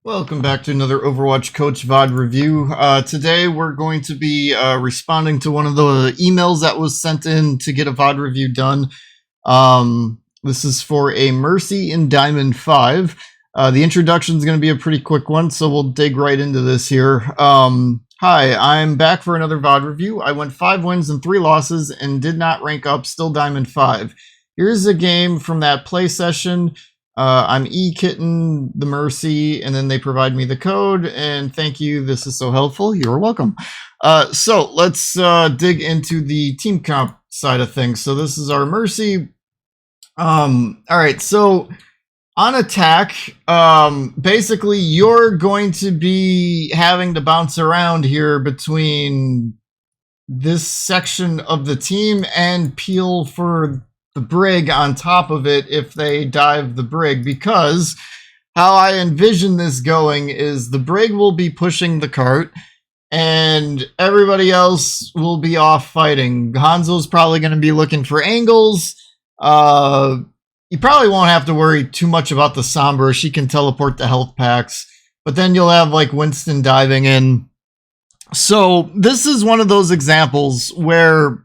Welcome back to another Overwatch Coach VOD review. Today we're going to be responding to one of the emails that was sent in to get a VOD review done. This is for a Mercy in Diamond 5. The introduction is going to be a pretty quick one, so we'll dig right into this here. Hi, I'm back for another VOD review. I went 5 wins and 3 losses and did not rank up, still Diamond 5. Here's a game from that play session. I'm E-Kitten the Mercy, and then they provide me the code, and thank you, this is so helpful, you're welcome. So let's dig into the team comp side of things. So this is our Mercy. Alright, so on attack, basically you're going to be having to bounce around here between this section of the team and peel for the brig on top of it if they dive the brig, because how I envision this going is the brig will be pushing the cart and everybody else will be off fighting. Hanzo's probably going to be looking for angles. You probably won't have to worry too much about the Sombra. She can teleport the health packs, but then you'll have like Winston diving in. So this is one of those examples where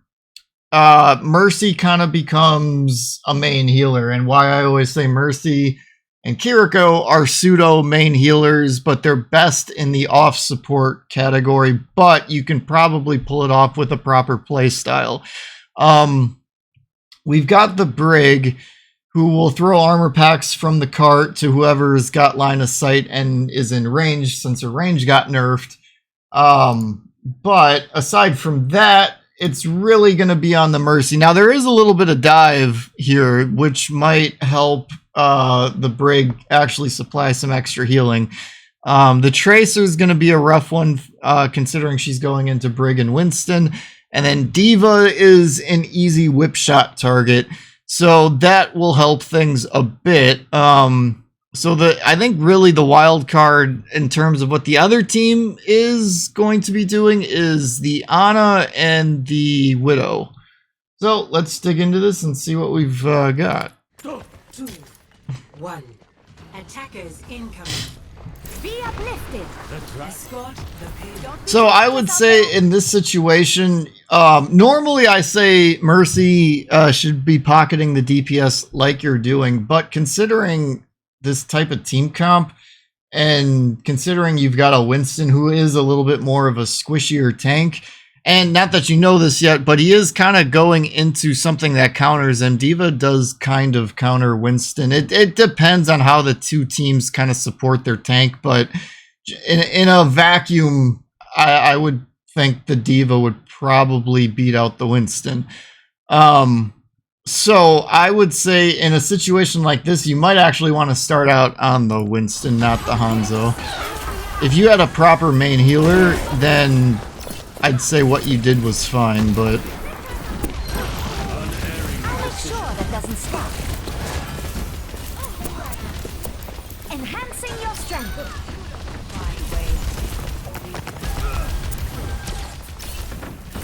Mercy kind of becomes a main healer, and why I always say Mercy and Kiriko are pseudo main healers, but they're best in the off support category, but you can probably pull it off with a proper play style. We've got the Brig, who will throw armor packs from the cart to whoever's got line of sight and is in range, since her range got nerfed. But aside from that, it's really going to be on the Mercy. Now, there is a little bit of dive here, which might help the Brig actually supply some extra healing. The Tracer is going to be a rough one, considering she's going into Brig and Winston. And then D.Va is an easy whip shot target, so that will help things a bit. I think really the wild card in terms of what the other team is going to be doing is the Ana and the Widow. So let's dig into this and see what we've got. 2, 1. Attackers incoming. Be uplifted. Escort the payload. So I would say in this situation, normally I say Mercy should be pocketing the DPS like you're doing, but considering this type of team comp, and considering you've got a Winston who is a little bit more of a squishier tank, and not that you know this yet, but he is kind of going into something that counters him. D.Va does kind of counter Winston. It depends on how the two teams kind of support their tank, but in a vacuum, I would think the D.Va would probably beat out the Winston. So I would say in a situation like this, you might actually want to start out on the Winston, not the Hanzo. If you had a proper main healer, then I'd say what you did was fine, but I'll make sure that doesn't stop. Enhancing your strength.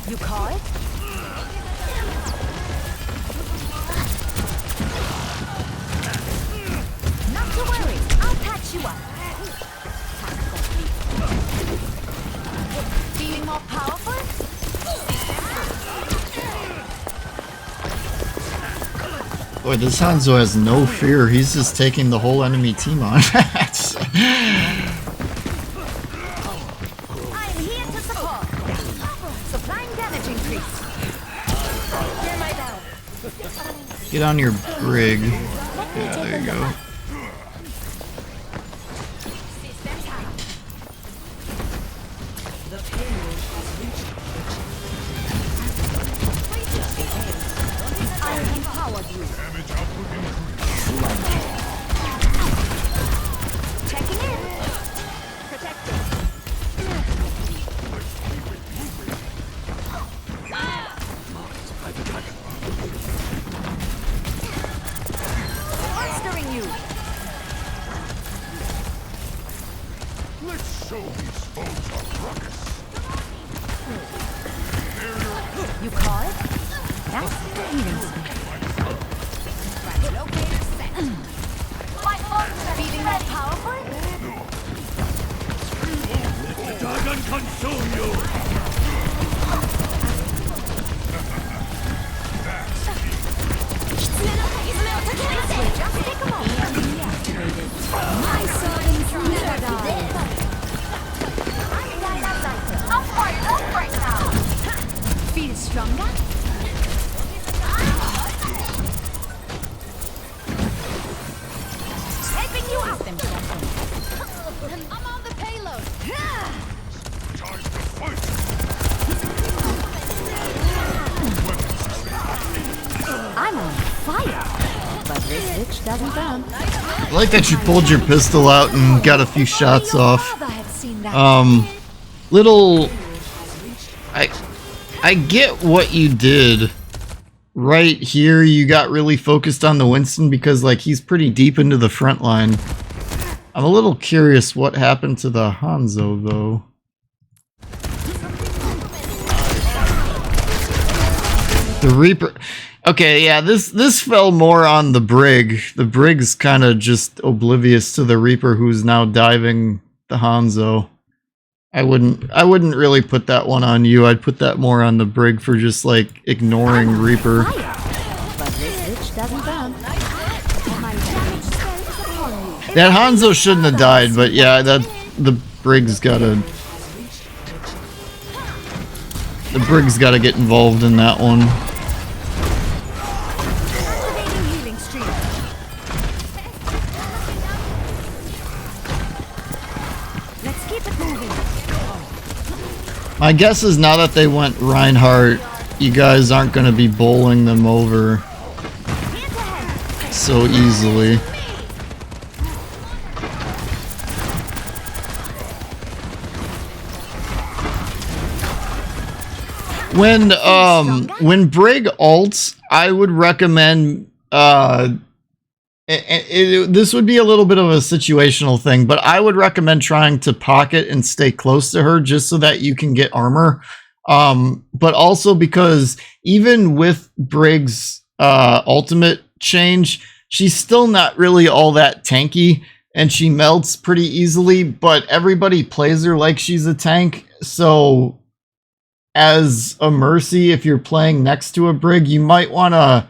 You call it? Not to worry, I'll patch you up. Feeling more powerful? boy, this Hanzo has no fear. He's just taking the whole enemy team on. I'm here to support. Supplying damage increase. Hear my bell. Get on your Brig. Yeah, there you go. Checking in. Protecting. Monstering you. Let's show these foes a ruckus. You call it? That's the healing spell. Right, locator set. Feeling more powerful? stronger? Taping you out. I'm on the payload. Time to fight! I'm on fire. But this bitch doesn't burn. I like that you pulled your pistol out and got a few shots off. Little... I get what you did. Right here, you got really focused on the Winston because, like, he's pretty deep into the front line. I'm a little curious what happened to the Hanzo, though. The Reaper... Okay, yeah, this fell more on the Brig. The Brig's kind of just oblivious to the Reaper who's now diving the Hanzo. I wouldn't really put that one on you. I'd put that more on the Brig for just, like, ignoring Reaper. That Hanzo shouldn't have died, but yeah, the Brig's gotta get involved in that one. My guess is now that they went Reinhardt, you guys aren't going to be bowling them over so easily. When Brig ults, I would recommend this would be a little bit of a situational thing, but I would recommend trying to pocket and stay close to her just so that you can get armor. But also because even with Brig's ultimate change, she's still not really all that tanky and she melts pretty easily, but everybody plays her like she's a tank. So as a mercy, if you're playing next to a Brig, you might want to,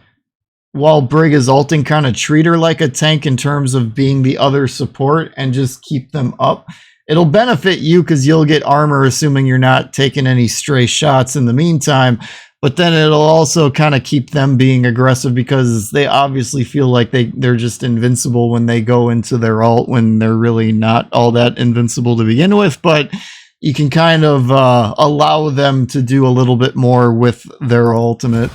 while Brig is ulting, kind of treat her like a tank in terms of being the other support and just keep them up. It'll benefit you because you'll get armor, assuming you're not taking any stray shots in the meantime. But then it'll also kind of keep them being aggressive because they obviously feel like they're just invincible when they go into their ult, when they're really not all that invincible to begin with. But you can kind of allow them to do a little bit more with their ultimate.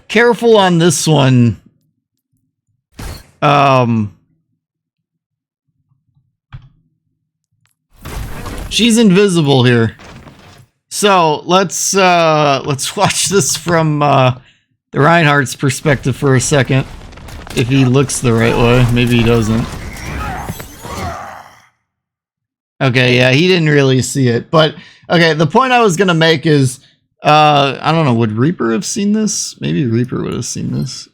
Careful on this one. She's invisible here. So let's watch this from the Reinhardt's perspective for a second. If he looks the right way, maybe he doesn't. Okay, yeah, he didn't really see it. But okay, the point I was gonna make is, I don't know, would Reaper have seen this? Maybe Reaper would have seen this.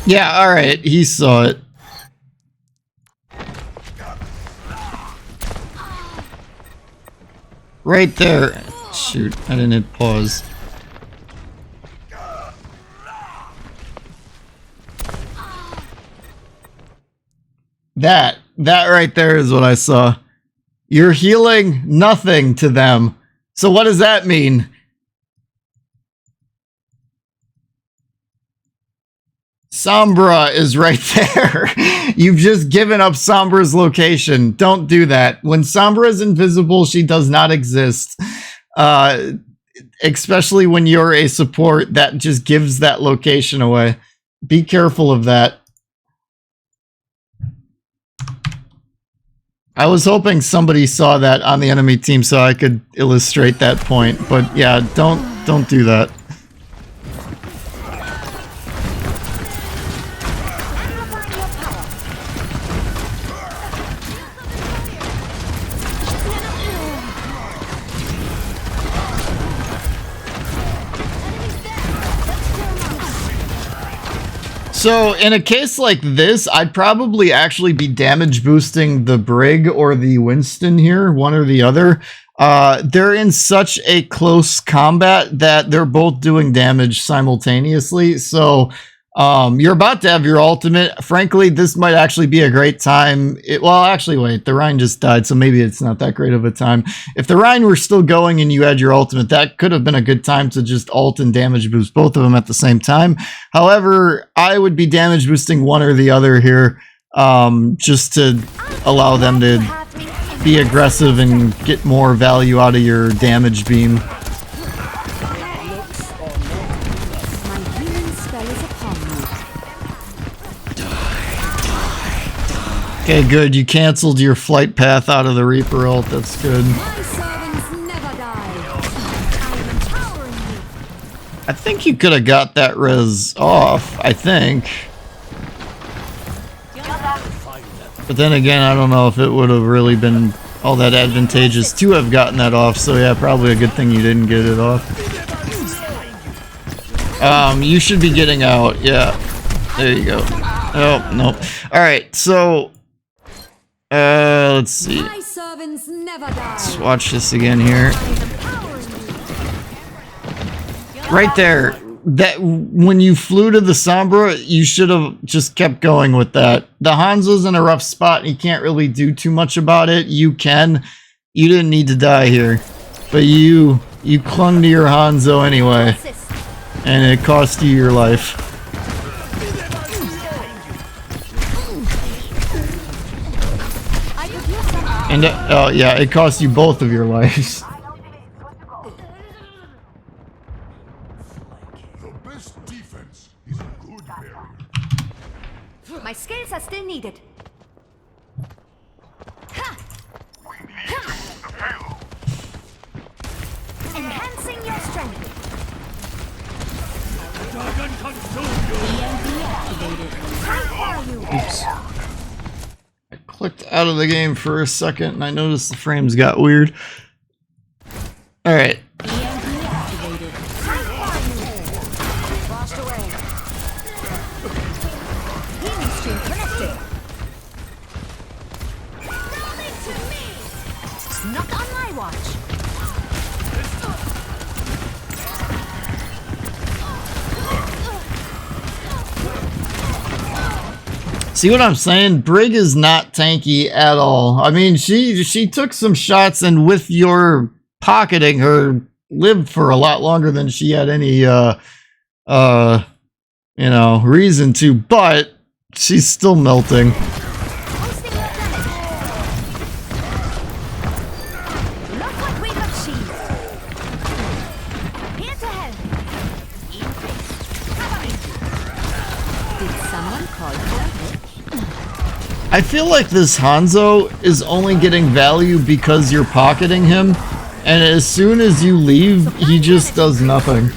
Yeah, alright, he saw it. Right there. Shoot, I didn't hit pause. That right there is what I saw. You're healing nothing to them. So what does that mean? Sombra is right there. You've just given up Sombra's location. Don't do that. When Sombra is invisible, she does not exist. Especially when you're a support, that just gives that location away. Be careful of that. I was hoping somebody saw that on the enemy team so I could illustrate that point, but yeah, don't do that. So in a case like this, I'd probably actually be damage boosting the Brig or the Winston here, one or the other. They're in such a close combat that they're both doing damage simultaneously. So you're about to have your ultimate. Frankly, this might actually be a great time. Well, actually, wait, the Rhine just died, so maybe it's not that great of a time. If the Rhine were still going and you had your ultimate, that could have been a good time to just ult and damage boost both of them at the same time. However, I would be damage boosting one or the other here, just to allow them to be aggressive and get more value out of your damage beam. Okay, good. You canceled your flight path out of the Reaper ult. That's good. I think you could have got that res off, I think. But then again, I don't know if it would have really been all that advantageous to have gotten that off. So yeah, probably a good thing you didn't get it off. You should be getting out. Yeah. There you go. Oh, no. Alright, so... let's see. Let's watch this again here. Right there. That when you flew to the Sombra, you should have just kept going with that. The Hanzo's in a rough spot and you can't really do too much about it. You can. You didn't need to die here. But you clung to your Hanzo anyway. And it cost you your life. And oh yeah, it cost you both of your lives. The best defense is a good barrier. My skills are still needed. Enhancing your strength. Oops. I clicked out of the game for a second and I noticed the frames got weird. Alright. Not on my watch. See what I'm saying? Brig is not tanky at all. I mean, she took some shots and with your pocketing her lived for a lot longer than she had any you know, reason to, but she's still melting. I feel like this Hanzo is only getting value because you're pocketing him, and as soon as you leave, he just does nothing.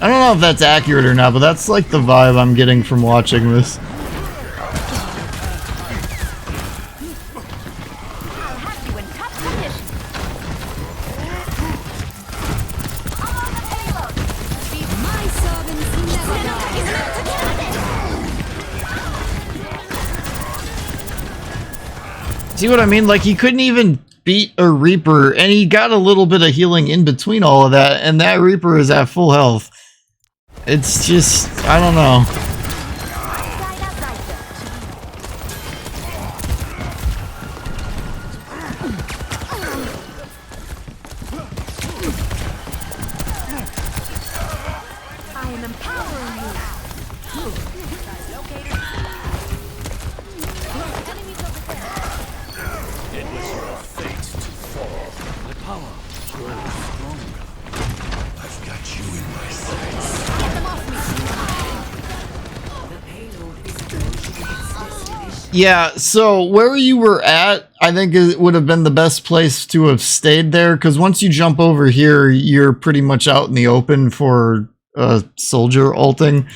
I don't know if that's accurate or not, but that's like the vibe I'm getting from watching this. See what I mean? Like, he couldn't even beat a Reaper, and he got a little bit of healing in between all of that, and that Reaper is at full health. It's just, I don't know. I am empowering you. Yeah, so where you were at, I think it would have been the best place to have stayed there, because once you jump over here, you're pretty much out in the open for soldier ulting.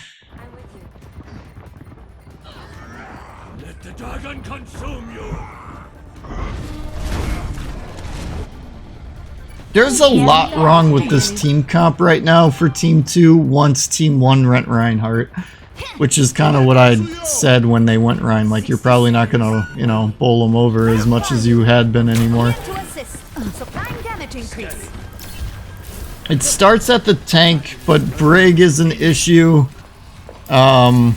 Let the dragon consume you. There's a lot wrong with this team comp right now for Team 2 once Team 1 went Reinhardt. Which is kind of what I said when they went Rein. Like, you're probably not going to, you know, bowl them over as much as you had been anymore. It starts at the tank, but Brig is an issue. You know,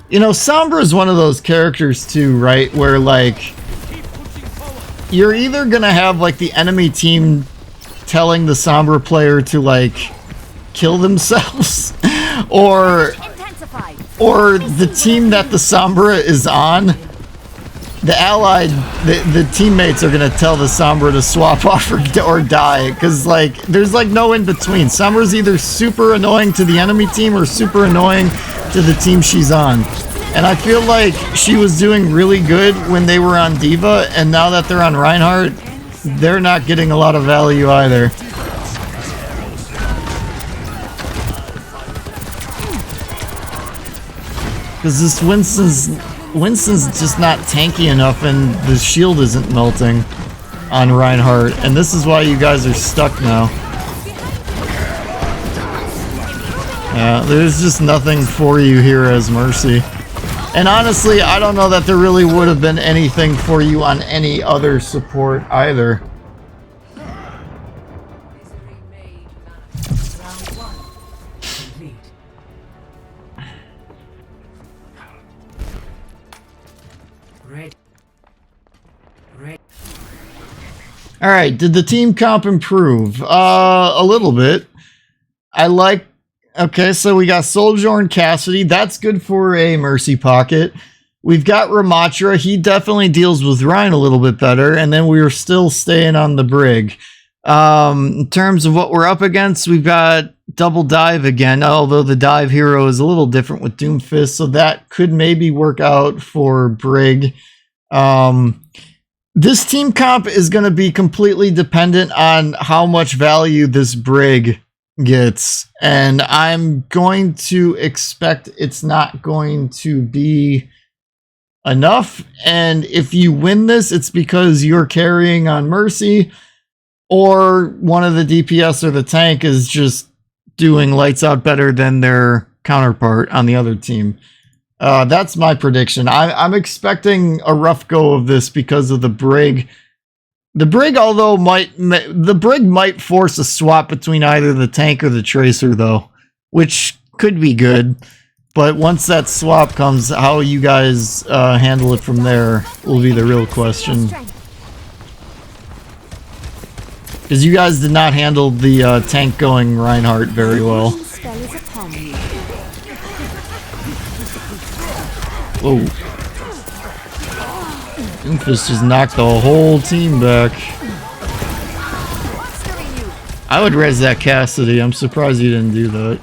Sombra is one of those characters too, right? Where, like, you're either going to have, like, the enemy team telling the Sombra player to, like, kill themselves, or the team that the Sombra is on, the allied, the teammates are gonna tell the Sombra to swap off or die, because like there's like no in between. Sombra's either super annoying to the enemy team or super annoying to the team she's on. And I feel like she was doing really good when they were on Diva, and now that they're on Reinhardt, they're not getting a lot of value either. Because this Winston's just not tanky enough, and the shield isn't melting on Reinhardt, and this is why you guys are stuck now. Yeah, there's just nothing for you here as Mercy. And honestly, I don't know that there really would have been anything for you on any other support either. Alright, did the team comp improve? A little bit. I like... Okay, so we got Sojourn Cassidy. That's good for a Mercy pocket. We've got Ramatra. He definitely deals with Ryan a little bit better. And then we are still staying on the Brig. In terms of what we're up against, we've got Double Dive again. Although the Dive hero is a little different with Doomfist. So that could maybe work out for Brig. This team comp is going to be completely dependent on how much value this Brig gets, and I'm going to expect it's not going to be enough. And if you win this, it's because you're carrying on Mercy, or one of the DPS or the tank is just doing lights out better than their counterpart on the other team. That's my prediction. I'm expecting a rough go of this because of the Brig. The Brig, although the Brig might force a swap between either the tank or the Tracer, though, which could be good. But once that swap comes, how you guys handle it from there will be the real question. Because you guys did not handle the tank going Reinhardt very well. Whoa. Doomfist just knocked the whole team back. I would res that Cassidy. I'm surprised you didn't do that.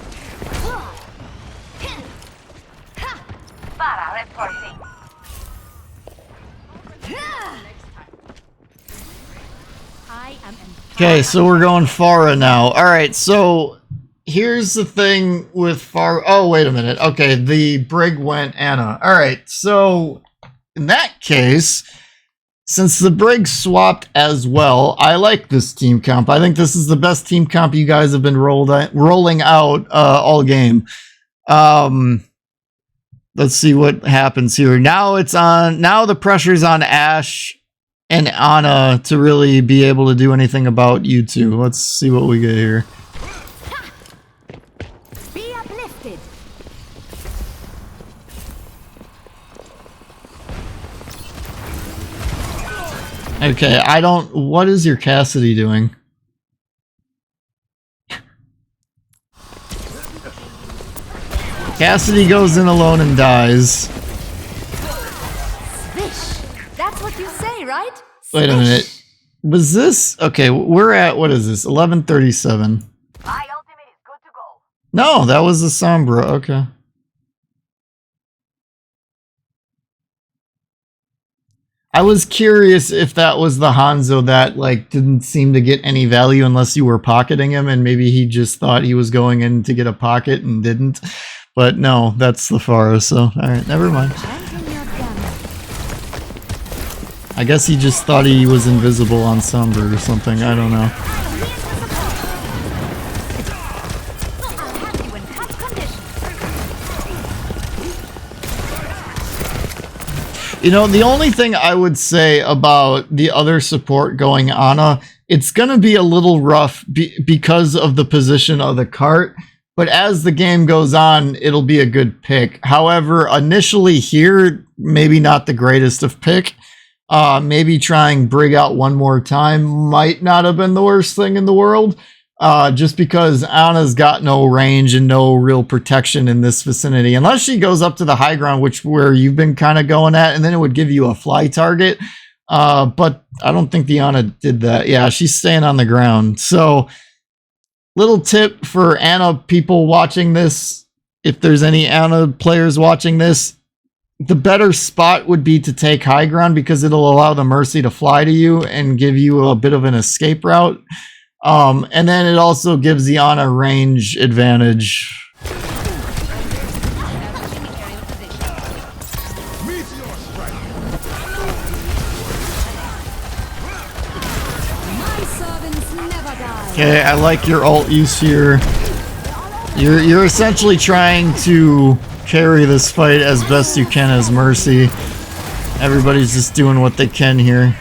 Okay, so we're going Pharah now. Alright, so here's the thing with Pharah. Oh, wait a minute. Okay, the Brig went Anna. Alright, so in that case, since the Brig swapped as well, I like this team comp. I think this is the best team comp you guys have been rolling out all game. Let's see what happens here. Now it's on. Now the pressure's on Ashe and Ana to really be able to do anything about you two. Let's see what we get here. Be uplifted. Okay, I don't... What is your Cassidy doing? Cassidy goes in alone and dies. Swish. That's what you say, right? Wait a minute. Was this... Okay, we're at... What is this? 11:37. My ultimate is good to go. No, that was the Sombra. Okay. I was curious if that was the Hanzo that, like, didn't seem to get any value unless you were pocketing him, and maybe he just thought he was going in to get a pocket and didn't. But no, that's the Pharah, so alright, never mind. I guess he just thought he was invisible on Sombra or something. I don't know. I'll have you in tough condition. You know, the only thing I would say about the other support going Ana, it's going to be a little rough because of the position of the cart. But as the game goes on, it'll be a good pick. However, initially here, maybe not the greatest of pick. Maybe trying Brig out one more time might not have been the worst thing in the world. Just because Ana's got no range and no real protection in this vicinity. Unless she goes up to the high ground, where you've been kind of going at, and then it would give you a fly target. But I don't think the Ana did that. Yeah, she's staying on the ground. So, little tip for Ana people watching this, if there's any Ana players watching this, the better spot would be to take high ground because it'll allow the Mercy to fly to you and give you a bit of an escape route. And then it also gives the Ana range advantage. Okay, I like your ult use here. You're essentially trying to carry this fight as best you can as Mercy. Everybody's just doing what they can here.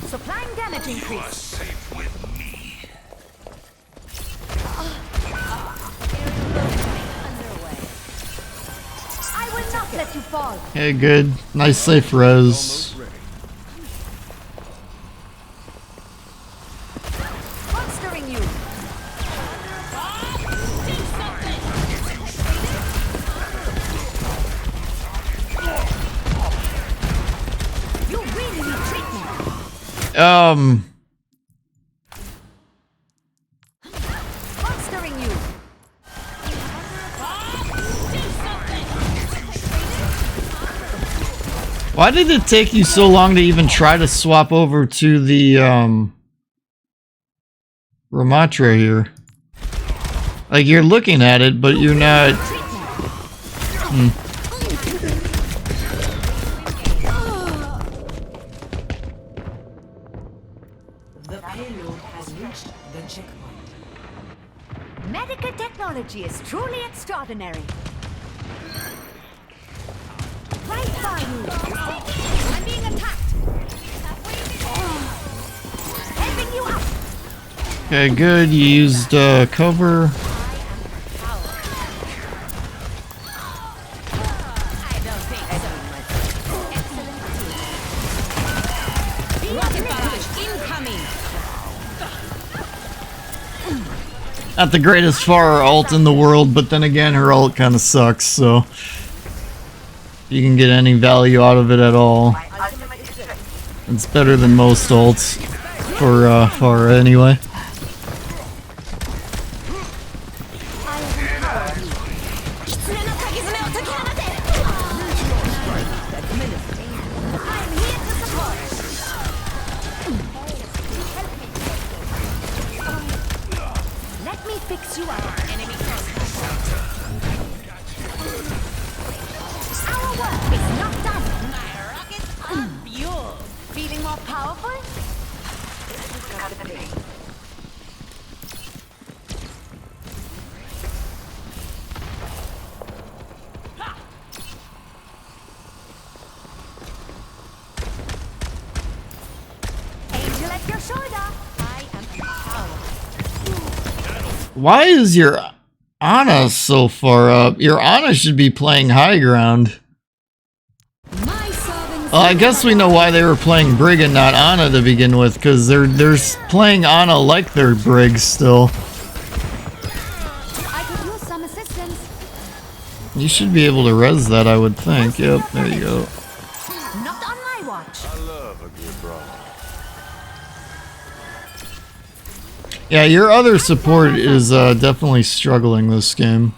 Supplying damage increase. I will not let you fall. Okay, good. Nice safe res. Monstering you. You really need treatment. Monstering you. Why did it take you so long to even try to swap over to the Ramatra here? Like, you're looking at it, but you're not. The payload has reached the checkpoint. Medical technology is truly extraordinary. Right by you. I'm being attacked. Helping you up. Okay, good. You used cover. I don't think so. Excellent. Rocket barrage incoming. Not the greatest far ult in the world, but then again, her ult kind of sucks, so you can get any value out of it at all. It's better than most ults for far anyway. Let me fix you up. Enemy Our work is not done. My rockets are fuel. Feeling more powerful? Angel at your shoulder. I am powerful. Why is your Ana so far up? Your Ana should be playing high ground. Well, I guess we know why they were playing Brig and not Ana to begin with, because they're playing Ana like they're Brig still. I could use some assistance. You should be able to res that, I would think. Yep, there you go. Not on my watch. I love a good brawl. Yeah, your other support is definitely struggling this game.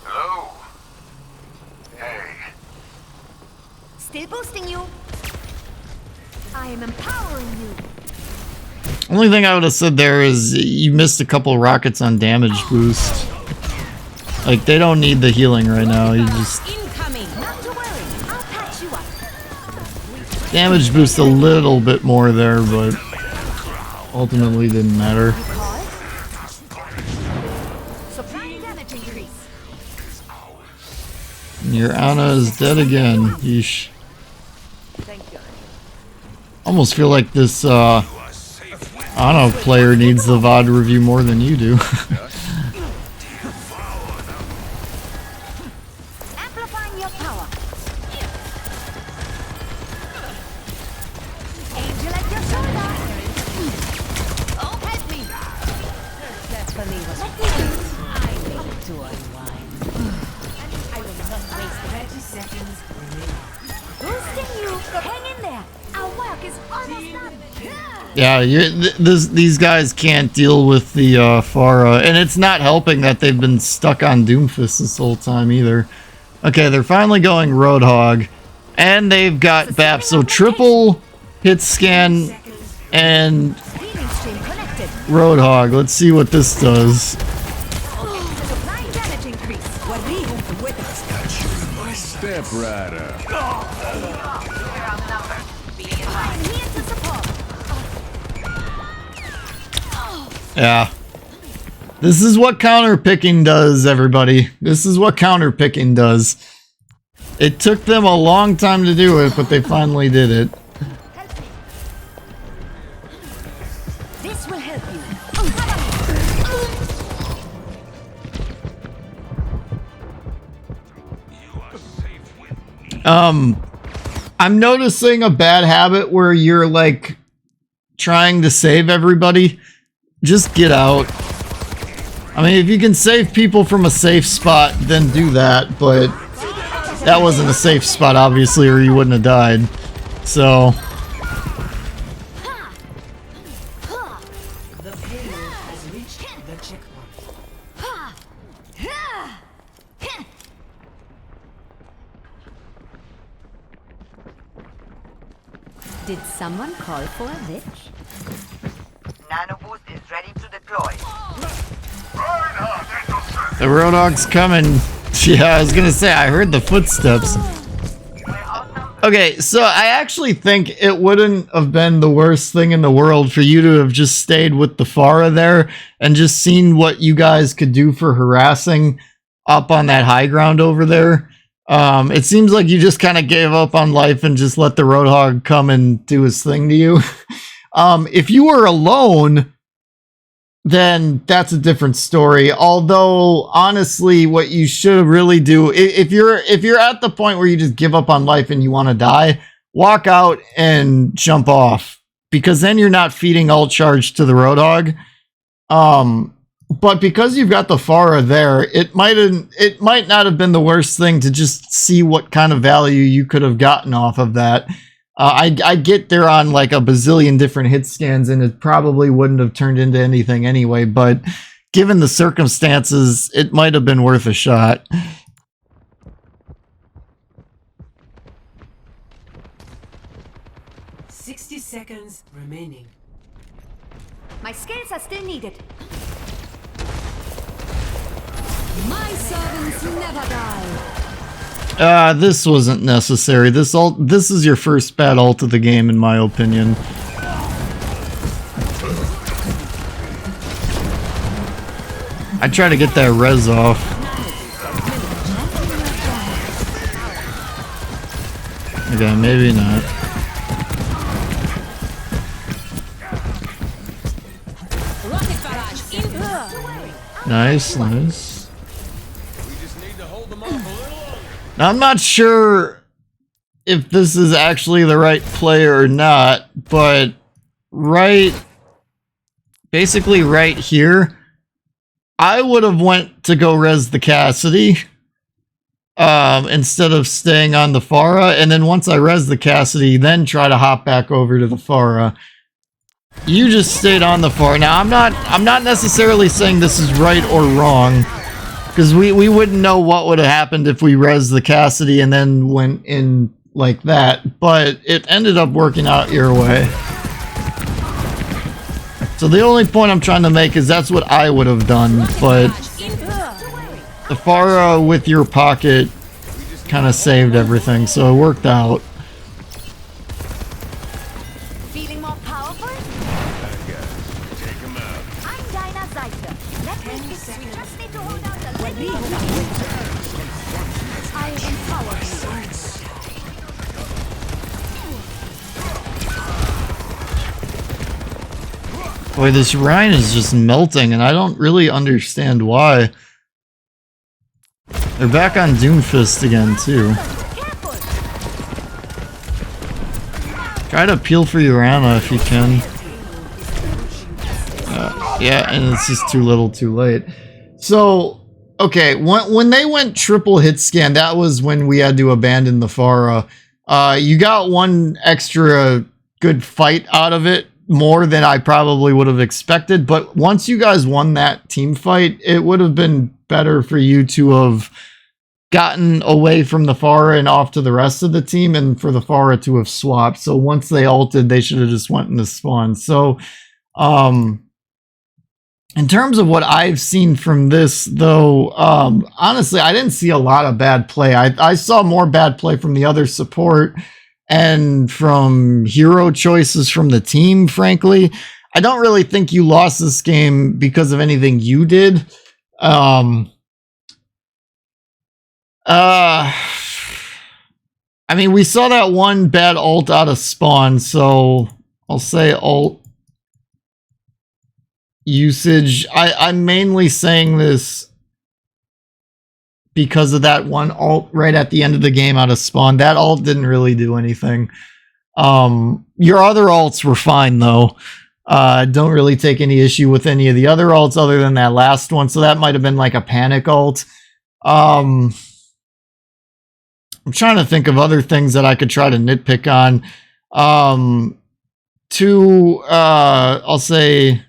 Hello? Hey. Still boosting you. I am empowering you. Only thing I would have said there is you missed a couple rockets on damage boost. Like, they don't need the healing right now. You just... Incoming. Not to worry. I'll patch you up. Damage boost a little bit more there, but ultimately didn't matter. Supplying damage increase. Your Ana is dead again. Yeesh. Thank you. Almost feel like this Ana player needs the VOD review more than you do. Amplifying your power. Angel at your shoulder. Oh, help me. Definitely was I need to unwind. I will not waste 30 seconds remaining. boosting you. Hang in there. Our work is almost done. Yeah, these guys can't deal with the Pharah, and it's not helping that they've been stuck on Doomfist this whole time either. Okay, they're finally going Roadhog, and they've got BAP, so triple hit scan and Healing stream connected. Roadhog. Let's see what this does. Supplying damage increase. Step Rider. I'm here to support. Yeah. This is what counterpicking does, everybody. This is what counterpicking does. It took them a long time to do it, but they finally did it. Help me. This will help you. I'm noticing a bad habit where you're like trying to save everybody. Just get out. I mean, if you can save people from a safe spot, then do that, but that wasn't a safe spot, obviously, or you wouldn't have died. So, The payload has reached the checkpoint. Did someone call for a bitch? Nano boost is ready to deploy. the Roadhog's coming. Yeah, I was gonna say, I heard the footsteps. Okay, so I actually think it wouldn't have been the worst thing in the world for you to have just stayed with the Pharah there and just seen what you guys could do for harassing up on that high ground over there. It seems like you just kind of gave up on life and just let the Roadhog come and do his thing to you. If you were alone, then that's a different story. Although, honestly, what you should really do, if you're at the point where you just give up on life and you want to die, walk out and jump off, because then you're not feeding ult charge to the Roadhog. But because you've got the Pharah there, it might not have been the worst thing to just see what kind of value you could have gotten off of that. I get they're on like a bazillion different hit scans, and it probably wouldn't have turned into anything anyway, but given the circumstances, it might have been worth a shot. Sixty seconds remaining. My skills are still needed. My servants never die. This wasn't necessary. This is your first bad ult of the game, in my opinion. I try to get that res off. Okay, maybe not. Nice, nice. Now, I'm not sure if this is actually the right player or not, but basically right here, I would have went to go res the Cassidy instead of staying on the Pharah, and then once I res the Cassidy, then try to hop back over to the Pharah. You just stayed on the far. Now I'm not necessarily saying this is right or wrong, because we wouldn't know what would have happened if we res the Cassidy and then went in like that, but it ended up working out your way. So the only point I'm trying to make is that's what I would have done, but the Pharah with your pocket kind of saved everything, so it worked out. Feeling more powerful? Take him out. I'm Dinah Zeiser. Let me fix it. We just need to hold out a little longer. I empower you. Boy, this Rhine is just melting, and I don't really understand why. They're back on Doomfist again, too. Careful. Try to peel for Urana if you can. Yeah, and it's just too little too late. So, okay, when they went triple hit scan, that was when we had to abandon the Pharah. You got one extra good fight out of it, more than I probably would have expected, but once you guys won that team fight, it would have been better for you to have gotten away from the Pharah and off to the rest of the team, and for the Pharah to have swapped. So once they ulted, they should have just went into spawn. So in terms of what I've seen from this, though, honestly, I didn't see a lot of bad play. I saw more bad play from the other support and from hero choices from the team, frankly. I don't really think you lost this game because of anything you did. I mean, we saw that one bad ult out of spawn, so I'll say ult usage. I'm mainly saying this because of that one ult right at the end of the game out of spawn. That ult didn't really do anything. Your other ults were fine, though. Don't really take any issue with any of the other ults other than that last one, so that might have been like a panic ult. I'm trying to think of other things that I could try to nitpick on. I'll say...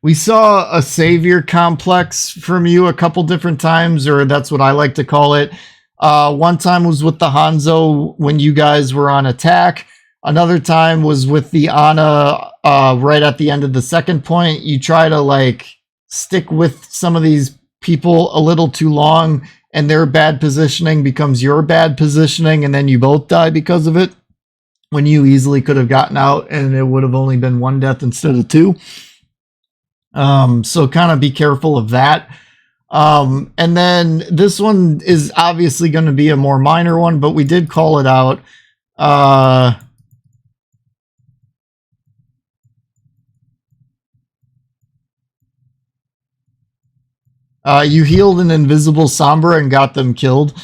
We saw a savior complex from you a couple different times, or that's what I like to call it. One time was with the Hanzo when you guys were on attack. Another time was with the Ana right at the end of the second point. You try to like stick with some of these people a little too long, and their bad positioning becomes your bad positioning, and then you both die because of it, when you easily could have gotten out and it would have only been one death instead of two. So kind of be careful of that. And then this one is obviously going to be a more minor one, but we did call it out. You healed an invisible Sombra and got them killed.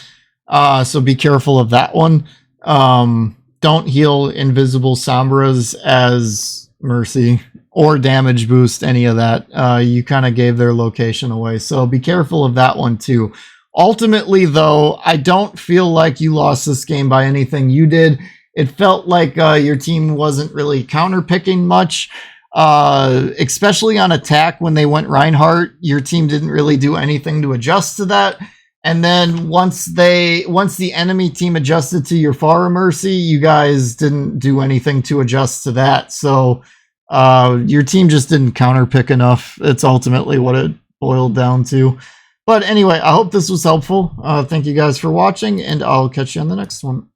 So be careful of that one. Don't heal invisible Sombras as Mercy or damage boost, any of that. You kind of gave their location away, so be careful of that one too. Ultimately, though, I don't feel like you lost this game by anything you did. It felt like your team wasn't really counterpicking much, especially on attack when they went Reinhardt. Your team didn't really do anything to adjust to that. And then once the enemy team adjusted to your Pharah Mercy, you guys didn't do anything to adjust to that. So your team just didn't counterpick enough. It's ultimately what it boiled down to. But anyway, I hope this was helpful. Thank you guys for watching, and I'll catch you on the next one.